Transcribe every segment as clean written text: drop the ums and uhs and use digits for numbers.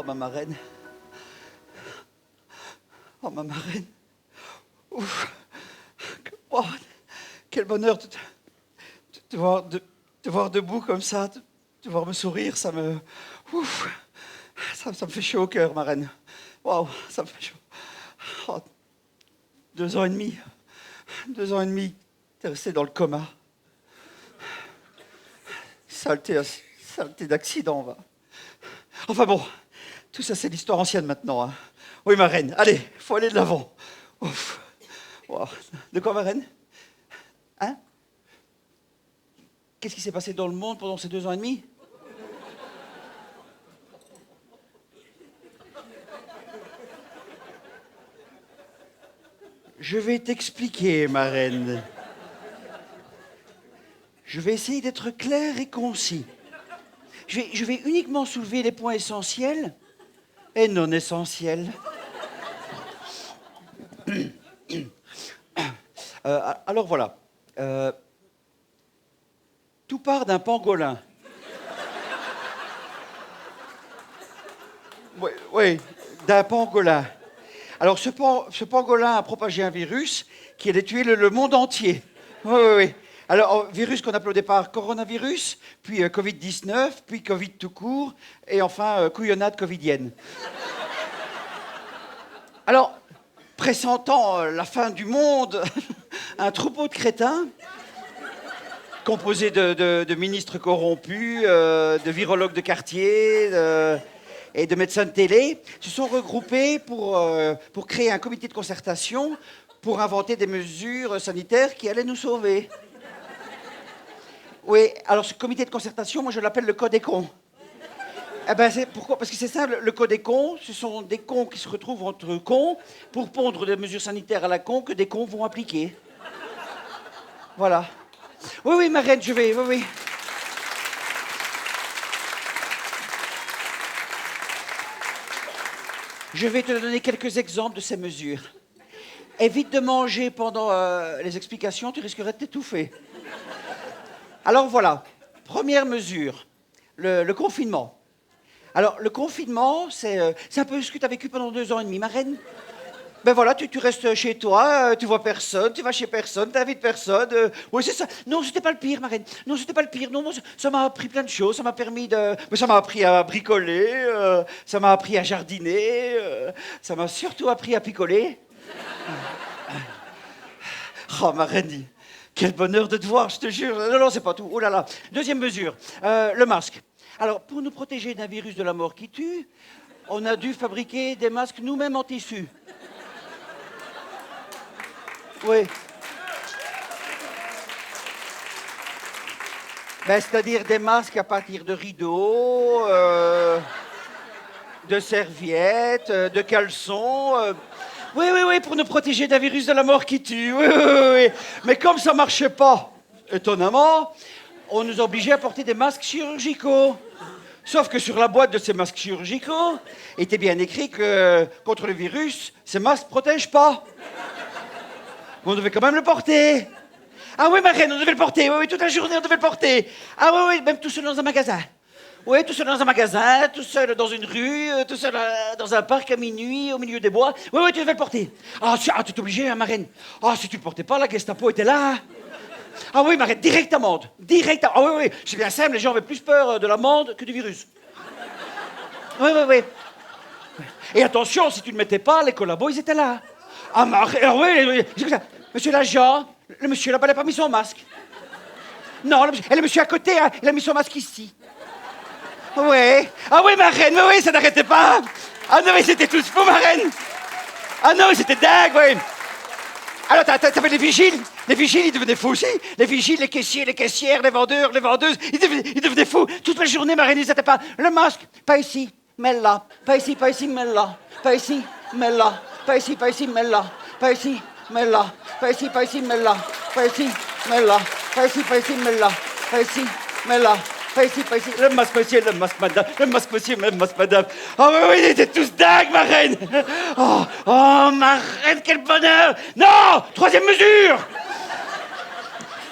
ma marraine. Oh, ma marraine. Ouf. Oh, quel bonheur de te voir debout comme ça, de voir me sourire, ça me... Ouf. Ça me fait chaud au cœur, marraine. Waouh, ça me fait chaud. Oh, 2 ans et demi. 2 ans et demi, t'es resté dans le coma. Saleté d'accident, va. Enfin bon, tout ça c'est l'histoire ancienne maintenant. Hein. Oui, ma reine, allez, faut aller de l'avant. Ouf. Wow. De quoi, ma reine? Hein? Qu'est-ce qui s'est passé dans le monde pendant ces 2 ans et demi? Je vais t'expliquer, ma reine. Je vais essayer d'être clair et concis. Je vais uniquement soulever les points essentiels et non essentiels. Alors voilà. Tout part d'un pangolin. Oui, d'un pangolin. Alors ce pangolin a propagé un virus qui allait tuer le monde entier. Oui. Alors, virus qu'on appelait au départ coronavirus, puis Covid-19, puis Covid tout court, et enfin couillonnade covidienne. Alors, pressentant la fin du monde, un troupeau de crétins, composé de ministres corrompus, de virologues de quartier et de médecins de télé, se sont regroupés pour créer un comité de concertation pour inventer des mesures sanitaires qui allaient nous sauver. Oui, alors ce comité de concertation, moi je l'appelle le code des cons. Eh ben, pourquoi? Parce que c'est ça, le code des cons, ce sont des cons qui se retrouvent entre cons pour pondre des mesures sanitaires à la con que des cons vont appliquer. Voilà. Oui, ma reine, je vais, oui. Je vais te donner quelques exemples de ces mesures. Évite de manger pendant les explications, tu risquerais de t'étouffer. Alors voilà, première mesure, le confinement. Alors le confinement, c'est un peu ce que tu as vécu pendant 2 ans et demi, ma reine. Ben voilà, tu restes chez toi, tu vois personne, tu vas chez personne, tu invites personne. Oui, c'est ça. Non, c'était pas le pire, ma reine. Non, c'était pas le pire. Non, moi, ça m'a appris plein de choses. Ça m'a permis de... Mais ça m'a appris à bricoler, ça m'a appris à jardiner, ça m'a surtout appris à picoler. Oh, ma reine, quel bonheur de te voir, je te jure. Non, c'est pas tout. Oh là là. Deuxième mesure, le masque. Alors, pour nous protéger d'un virus de la mort qui tue, on a dû fabriquer des masques nous-mêmes en tissu. Oui. Ben, c'est-à-dire des masques à partir de rideaux, de serviettes, de caleçons. Oui, pour nous protéger d'un virus de la mort qui tue. Oui. Mais comme ça marchait pas, étonnamment, on nous obligeait à porter des masques chirurgicaux. Sauf que sur la boîte de ces masques chirurgicaux, était bien écrit que contre le virus, ces masques ne protègent pas. Mais on devait quand même le porter. Ah oui, ma reine, on devait le porter. Oui, toute la journée, on devait le porter. Ah oui, même tout seul dans un magasin. Oui, tout seul dans un magasin, tout seul dans une rue, tout seul dans un parc à minuit, au milieu des bois. Oui, tu devais le porter. Ah, tu es obligé, hein, ma reine. Ah, si tu le portais pas, la Gestapo était là. Ah oui, ma reine, direct amende. Direct. Ah oui, c'est bien simple, les gens avaient plus peur de l'amende que du virus. Oui. Et attention, si tu ne le mettais pas, les collabos, ils étaient là. Ah, ma reine, oui. Monsieur l'agent, le monsieur là-bas, il n'a pas mis son masque. Non, le monsieur à côté, hein, il a mis son masque ici. Oui. Ah oui, ma reine, oui, ça n'arrêtait pas. Ah non, mais c'était tous fous, ma reine. Ah non, c'était dingue, oui. Alors, t'avais les vigiles. Les vigiles, ils devenaient fous aussi. Les vigiles, les caissiers, les caissières, les vendeurs, les vendeuses, ils devenaient fous. Toute la journée, ma reine, ils n'étaient pas. Le masque, pas ici, mais là. Pas ici, mais là. Pas ici, mais là. Pas ici, mais là. Pas ici, mais là. Pas ici, mais là. Pas ici, mais là. Pas ici, mais là. Pas ici, mais là. Pas ici. Le masque monsieur, le masque madame. Le masque monsieur, le masque madame. Oh oui, ils étaient tous dingues, ma reine. Oh, ma reine, quel bonheur. Non, troisième mesure.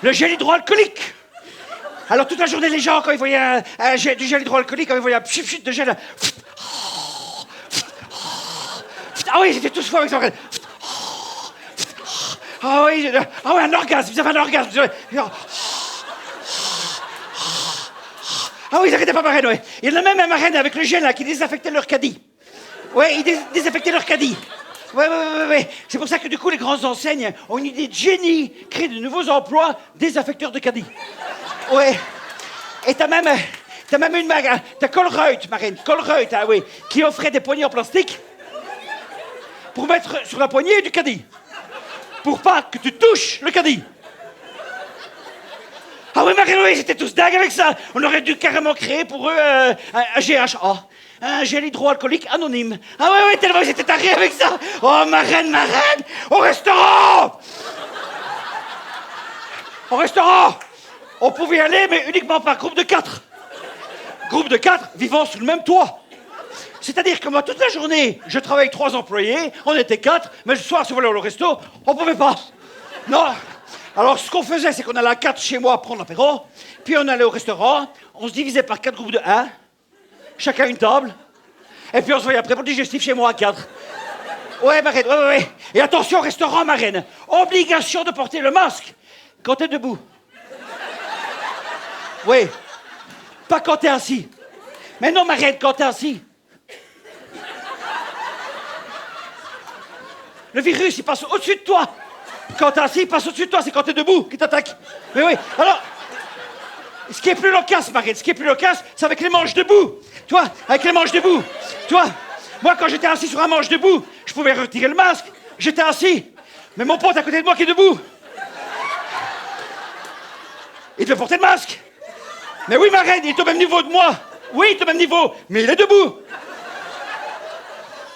Le gel hydroalcoolique. Alors toute la journée, les gens, quand ils voyaient du gel hydroalcoolique, quand ils voyaient un pchit de gel, Ah oui, j'étais tous fous avec ça, Marraine. Ah oui, un orgasme, vous avez un orgasme. Ah oui, ils n'arrêtaient pas, Marraine, ouais. Il y en a même un Marraine avec le gel, là, qui désaffectait leur caddie. Ouais, ils désaffectaient leur caddie. Ouais. C'est pour ça que du coup, les grandes enseignes ont une idée de génie, créer de nouveaux emplois, désaffecteurs de caddie. Ouais. Et t'as même une marque, t'as Colruyt, Marraine, Colruyt, ah oui, qui offrait des poignées en plastique pour mettre sur la poignée du caddie. Pour pas que tu touches le caddie. Ah oui, Marraine, oui, j'étais tous dingues avec ça. On aurait dû carrément créer pour eux un GHA. Un gel hydroalcoolique anonyme. Ah ouais, tellement j'étais taré avec ça. Oh, Marraine, au restaurant. Au restaurant, on pouvait y aller, mais uniquement par groupe de 4. Groupe de 4 vivant sous le même toit. C'est-à-dire que moi, toute la journée, je travaille avec 3 employés, on était 4, mais le soir, si on voulait aller au resto, on pouvait pas. Non. Alors, ce qu'on faisait, c'est qu'on allait à 4 chez moi prendre l'apéro, puis on allait au restaurant, on se divisait par 4 groupes de 1, chacun une table, et puis on se voyait après pour le digestif chez moi à 4. Ouais, Marraine, ouais. Et attention, au restaurant, Marraine, obligation de porter le masque quand t'es debout. Oui. Pas quand t'es assis. Mais non, Marraine, quand t'es assis. Le virus, il passe au-dessus de toi. Quand t'es assis, il passe au-dessus de toi. C'est quand t'es debout qu'il t'attaque. Mais oui. Alors, ce qui est plus loquace, Marraine, c'est avec les manches debout. Tu vois, avec les manches debout. Tu vois, moi, quand j'étais assis sur un manche debout, je pouvais retirer le masque. J'étais assis. Mais mon pote à côté de moi qui est debout, il devait porter le masque. Mais oui, Marraine, il est au même niveau de moi. Oui, il est au même niveau, mais il est debout.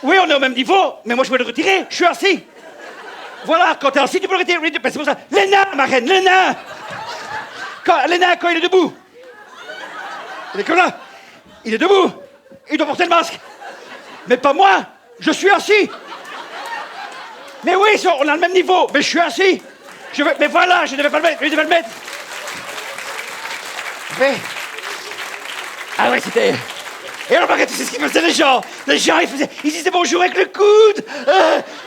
Oui, on est au même niveau, mais moi je peux le retirer, je suis assis. Voilà, quand t'es assis, tu peux le retirer. Oui, c'est pour ça. Les nains, Marraine, les nains. Les nains, quand il est debout. Il est comme là. Il est debout. Il doit porter le masque. Mais pas moi, je suis assis. Mais oui, on a le même niveau, mais je suis assis. Mais voilà, je ne devais pas le mettre, je devais le mettre. Mais... Ah ouais, c'était... Et alors, Marraine, tu sais ce qu'ils faisaient, les gens? Les gens, ils disaient bonjour avec le coude.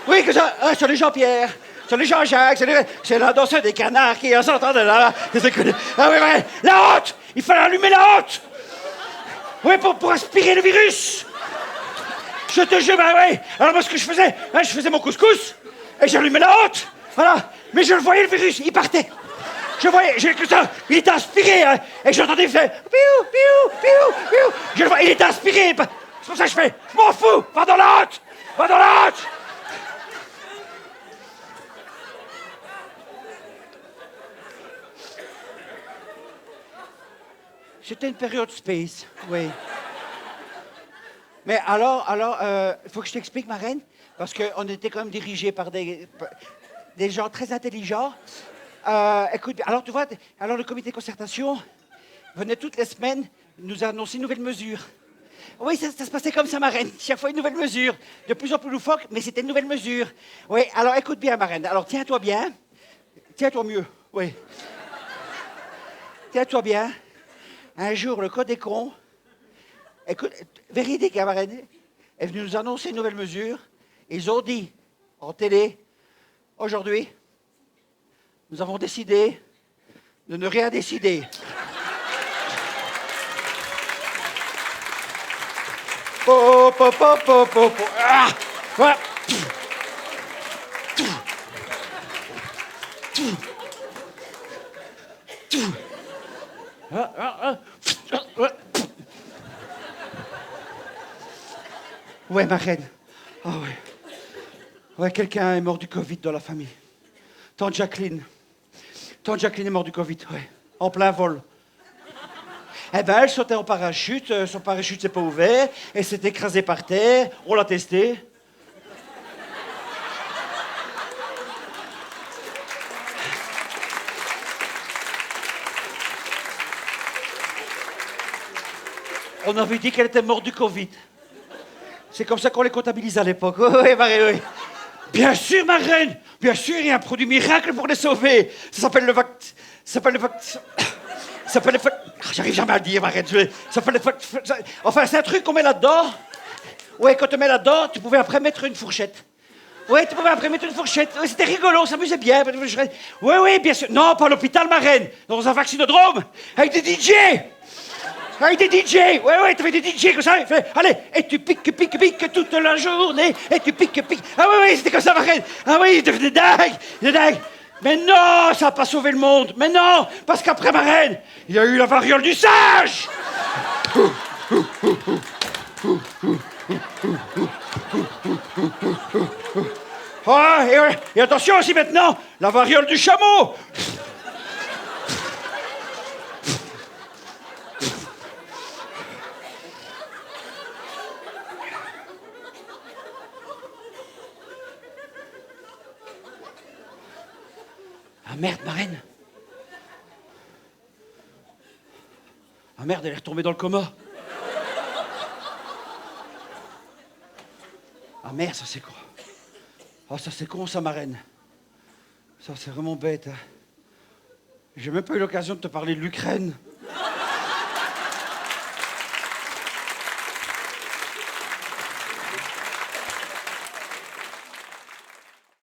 Oui, que ça... Ah, sur les Jean-Pierre, sur les Jean-Jacques, c'est la danseuse des canards qui s'entend de là. Ah oui, Marraine, la hotte. Il fallait allumer la hotte. Oui, pour aspirer le virus. Je te jure, bah ouais. Alors moi, ce que je faisais mon couscous, et j'allumais la hotte. Voilà. Mais je le voyais, le virus, il partait. Je voyais, que ça, il était aspiré, hein, et j'entendais, il faisait piou. Je le vois, il était aspiré. C'est pour ça que je fais, je m'en fous, va dans la hotte. C'était une période space, oui. Mais alors, il faut que je t'explique, Marraine, parce qu'on était quand même dirigés par des gens très intelligents. Écoute, alors tu vois, le comité de concertation venait toutes les semaines nous annoncer une nouvelle mesure. Oui, ça se passait comme ça, Marraine. Chaque fois une nouvelle mesure. De plus en plus loufoque, mais c'était une nouvelle mesure. Oui, alors écoute bien, Marraine. Alors tiens-toi bien. Tiens-toi mieux, oui. Tiens-toi bien. Un jour, le code des cons, écoute, véridique, hein, Marraine, est venu nous annoncer une nouvelle mesure. Ils ont dit, en télé, aujourd'hui, nous avons décidé de ne rien décider. Ah, voilà. Ouais, Marraine. Ah ouais. Ouais, quelqu'un est mort du Covid dans la famille. Tante Jacqueline est morte du Covid, ouais. En plein vol. Eh ben, elle sautait en parachute, son parachute s'est pas ouvert, elle s'est écrasée par terre, on l'a testé. On avait dit qu'elle était morte du Covid. C'est comme ça qu'on les comptabilise à l'époque. Oui, Marraine, oui. Bien sûr, Marraine. Bien sûr, il y a un produit miracle pour les sauver. Ça s'appelle le J'arrive jamais à le dire, Marraine. Enfin, c'est un truc qu'on met là-dedans. Ouais, quand tu te mets là-dedans, tu pouvais après mettre une fourchette. Ouais, tu pouvais après mettre une fourchette. Ouais, c'était rigolo, on s'amusait bien. Oui, bien sûr. Non, pas à l'hôpital, ma reine. Dans un vaccinodrome. Avec des DJ. Avec des DJ. Ouais, t'avais des DJ comme ça. Allez, et tu piques toute la journée. Et tu piques. Ah oui, c'était comme ça, ma reine. Ah oui, de dingue. Mais non, ça n'a pas sauvé le monde. Mais non, parce qu'après ma reine, il y a eu la variole du singe. Ah, et attention aussi maintenant, la variole du chameau. Ah merde, ma reine. Ah merde, elle est retombée dans le coma. Ah merde, ça c'est con. Ah ça c'est con ça, ma reine. Ça c'est vraiment bête. Hein. J'ai même pas eu l'occasion de te parler de l'Ukraine.